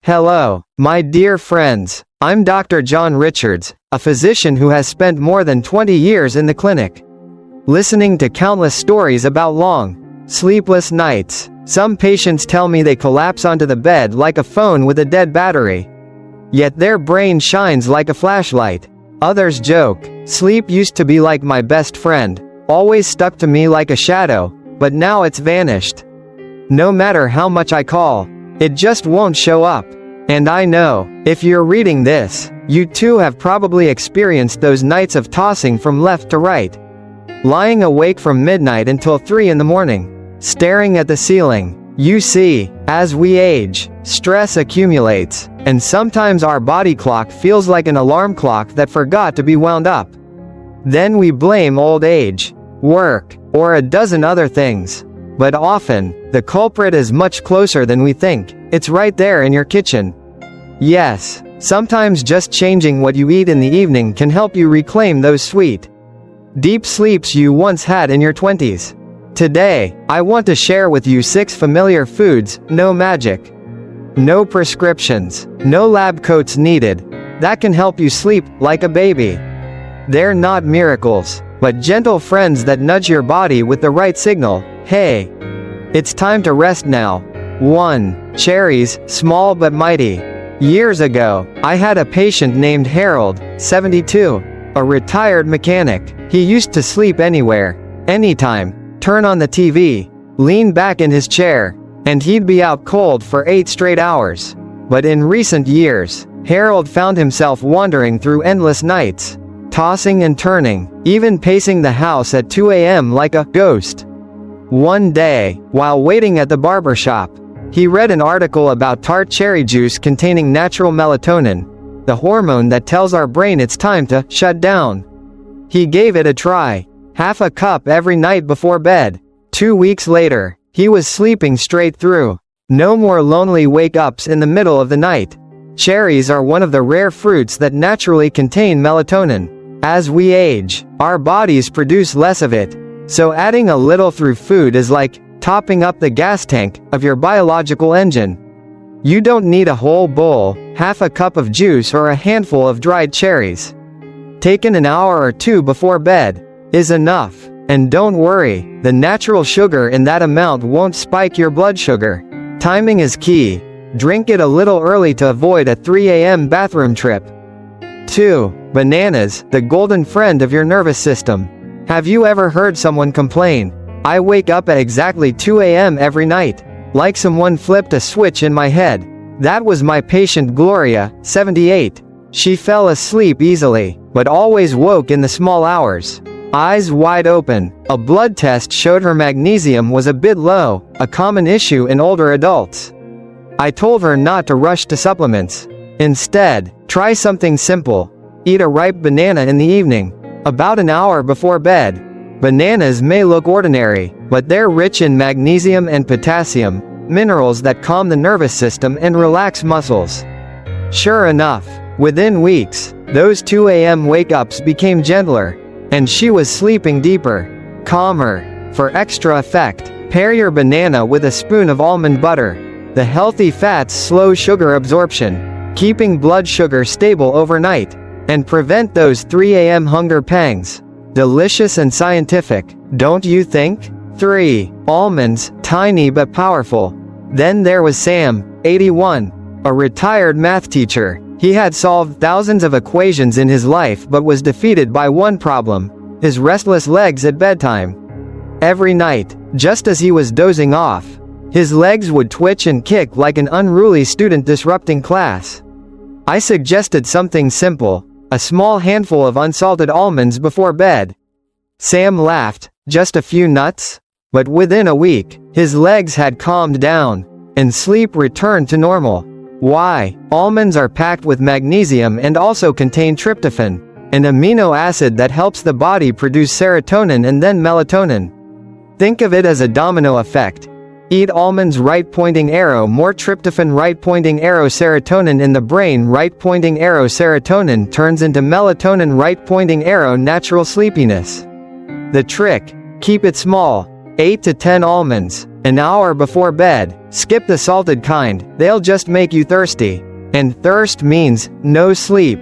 Hello, my dear friends. I'm Dr. John Richards, a physician who has spent more than 20 years in the clinic. Listening to countless stories about long, sleepless nights. Some patients tell me they collapse onto the bed like a phone with a dead battery. Yet their brain shines like a flashlight. Others joke, sleep used to be like my best friend, always stuck to me like a shadow, but now it's vanished. No matter how much I call, it just won't show up. And I know, if you're reading this, you too have probably experienced those nights of tossing from left to right. Lying awake from midnight until 3 in the morning, staring at the ceiling. You see, as we age, stress accumulates, and sometimes our body clock feels like an alarm clock that forgot to be wound up. Then we blame old age, work, or a dozen other things. But often, the culprit is much closer than we think. It's right there in your kitchen. Yes, sometimes just changing what you eat in the evening can help you reclaim those sweet, deep sleeps you once had in your 20s. Today, I want to share with you 6 familiar foods, no magic, no prescriptions, no lab coats needed, that can help you sleep like a baby. They're not miracles, but gentle friends that nudge your body with the right signal. Hey, it's time to rest now. 1. Cherries, small but mighty. Years ago, I had a patient named Harold, 72, a retired mechanic. He used to sleep anywhere, anytime, turn on the TV, lean back in his chair, and he'd be out cold for 8 straight hours. But in recent years, Harold found himself wandering through endless nights, tossing and turning, even pacing the house at 2 a.m. like a ghost. One day, while waiting at the barber shop, he read an article about tart cherry juice containing natural melatonin, the hormone that tells our brain it's time to shut down. He gave it a try, half a cup every night before bed. 2 weeks later, he was sleeping straight through. No more lonely wake-ups in the middle of the night. Cherries are one of the rare fruits that naturally contain melatonin. As we age, our bodies produce less of it. So adding a little through food is like topping up the gas tank of your biological engine. You don't need a whole bowl, half a cup of juice or a handful of dried cherries. Taken an hour or 2 before bed is enough. And don't worry, the natural sugar in that amount won't spike your blood sugar. Timing is key. Drink it a little early to avoid a 3 a.m. bathroom trip. 2. Bananas, the golden friend of your nervous system. Have you ever heard someone complain, "I wake up at exactly 2 a.m. every night, like someone flipped a switch in my head"? That was my patient Gloria, 78. She fell asleep easily, but always woke in the small hours, eyes wide open. A blood test showed her magnesium was a bit low, a common issue in older adults. I told her not to rush to supplements. Instead, try something simple. Eat a ripe banana in the evening, about an hour before bed. Bananas may look ordinary, but they're rich in magnesium and potassium, minerals that calm the nervous system and relax muscles. Sure enough, within weeks, those 2 a.m. wake-ups became gentler, and she was sleeping deeper, calmer. For extra effect, pair your banana with a spoon of almond butter. The healthy fats slow sugar absorption, keeping blood sugar stable overnight, and prevent those 3 a.m. hunger pangs. Delicious and scientific, don't you think? 3. Almonds, tiny but powerful. Then there was Sam, 81, a retired math teacher. He had solved thousands of equations in his life but was defeated by one problem: his restless legs at bedtime. Every night, just as he was dozing off, his legs would twitch and kick like an unruly student disrupting class. I suggested something simple: a small handful of unsalted almonds before bed. Sam laughed, just a few nuts? But within a week, his legs had calmed down, and sleep returned to normal. Why? Almonds are packed with magnesium and also contain tryptophan, an amino acid that helps the body produce serotonin and then melatonin. Think of it as a domino effect. Eat almonds, right pointing arrow, more tryptophan, right pointing arrow, serotonin in the brain, right pointing arrow, serotonin turns into melatonin, right pointing arrow, natural sleepiness. The trick: keep it small. 8 to 10 almonds, an hour before bed. Skip the salted kind, they'll just make you thirsty. And thirst means no sleep.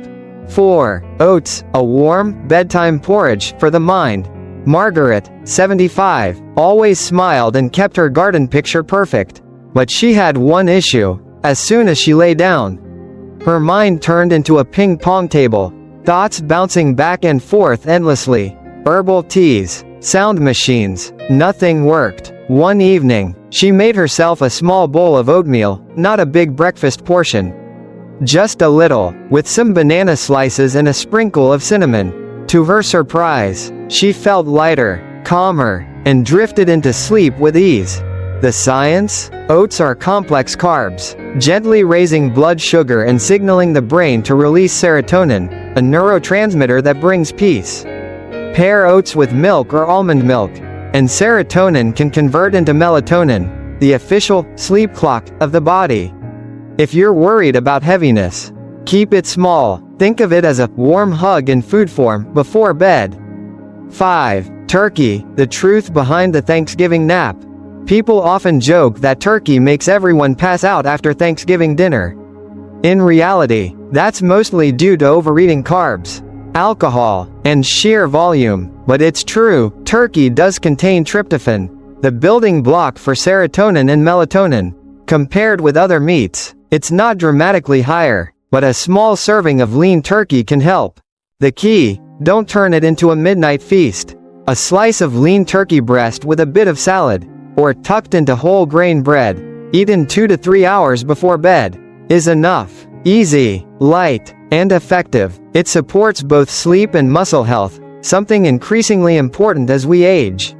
4. Oats, a warm, bedtime porridge for the mind. Margaret, 75, always smiled and kept her garden picture perfect. But she had one issue. As soon as she lay down, her mind turned into a ping-pong table, thoughts bouncing back and forth endlessly. Herbal teas, sound machines, nothing worked. One evening, she made herself a small bowl of oatmeal, not a big breakfast portion. Just a little, with some banana slices and a sprinkle of cinnamon. To her surprise, she felt lighter, calmer, and drifted into sleep with ease. The science? Oats are complex carbs, gently raising blood sugar and signaling the brain to release serotonin, a neurotransmitter that brings peace. Pair oats with milk or almond milk, and serotonin can convert into melatonin, the official sleep clock of the body. If you're worried about heaviness, keep it small. Think of it as a warm hug in food form before bed. 5. Turkey, the truth behind the Thanksgiving nap. People often joke that turkey makes everyone pass out after Thanksgiving dinner. In reality, that's mostly due to overeating carbs, alcohol, and sheer volume. But it's true, turkey does contain tryptophan, the building block for serotonin and melatonin. Compared with other meats, it's not dramatically higher, but a small serving of lean turkey can help. The key: don't turn it into a midnight feast. A slice of lean turkey breast with a bit of salad, or tucked into whole grain bread, eaten 2 to 3 hours before bed, is enough. Easy, light, and effective. It supports both sleep and muscle health, something increasingly important as we age.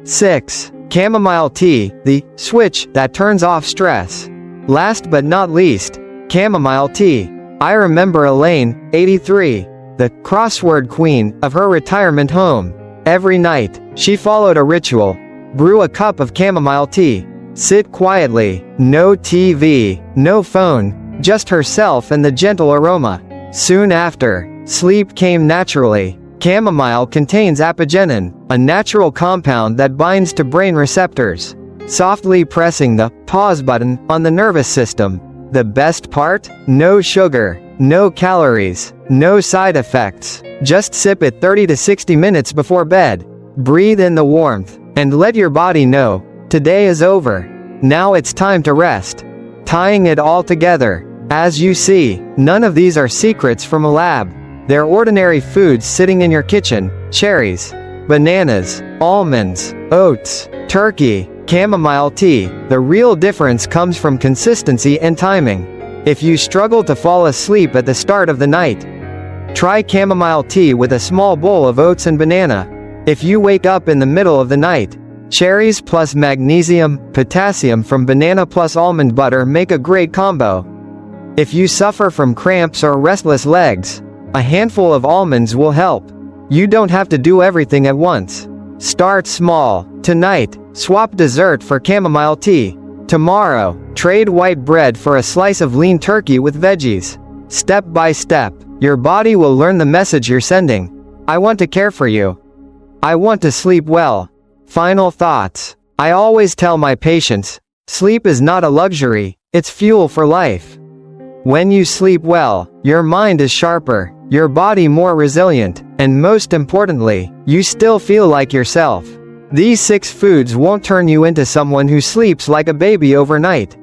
6. Chamomile tea, the switch that turns off stress. Last but not least, chamomile tea. I remember Elaine, 83, the crossword queen of her retirement home. Every night, she followed a ritual. Brew a cup of chamomile tea. Sit quietly, no TV, no phone, just herself and the gentle aroma. Soon after, sleep came naturally. Chamomile contains apigenin, a natural compound that binds to brain receptors, softly pressing the pause button on the nervous system. The best part? No sugar, no calories, no side effects. Just sip it 30 to 60 minutes before bed. Breathe in the warmth, and let your body know, today is over. Now it's time to rest. Tying it all together, as you see, none of these are secrets from a lab. They're ordinary foods sitting in your kitchen: cherries, bananas, almonds, oats, turkey, chamomile tea. The real difference comes from consistency and timing. If you struggle to fall asleep at the start of the night, try chamomile tea with a small bowl of oats and banana. If you wake up in the middle of the night, cherries plus magnesium, potassium from banana plus almond butter make a great combo. If you suffer from cramps or restless legs, a handful of almonds will help. You don't have to do everything at once. Start small. Tonight, swap dessert for chamomile tea. Tomorrow, trade white bread for a slice of lean turkey with veggies. Step by step, your body will learn the message you're sending. I want to care for you. I want to sleep well. Final thoughts. I always tell my patients, sleep is not a luxury, it's fuel for life. When you sleep well, your mind is sharper, your body more resilient, and most importantly, you still feel like yourself. These 6 foods won't turn you into someone who sleeps like a baby overnight.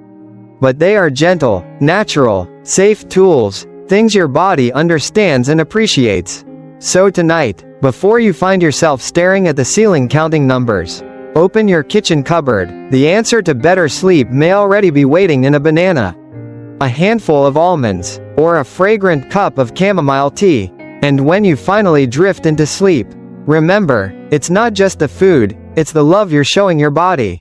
But they are gentle, natural, safe tools, things your body understands and appreciates. So tonight, before you find yourself staring at the ceiling counting numbers, open your kitchen cupboard. The answer to better sleep may already be waiting in a banana, a handful of almonds, or a fragrant cup of chamomile tea. And when you finally drift into sleep, remember, it's not just the food, it's the love you're showing your body.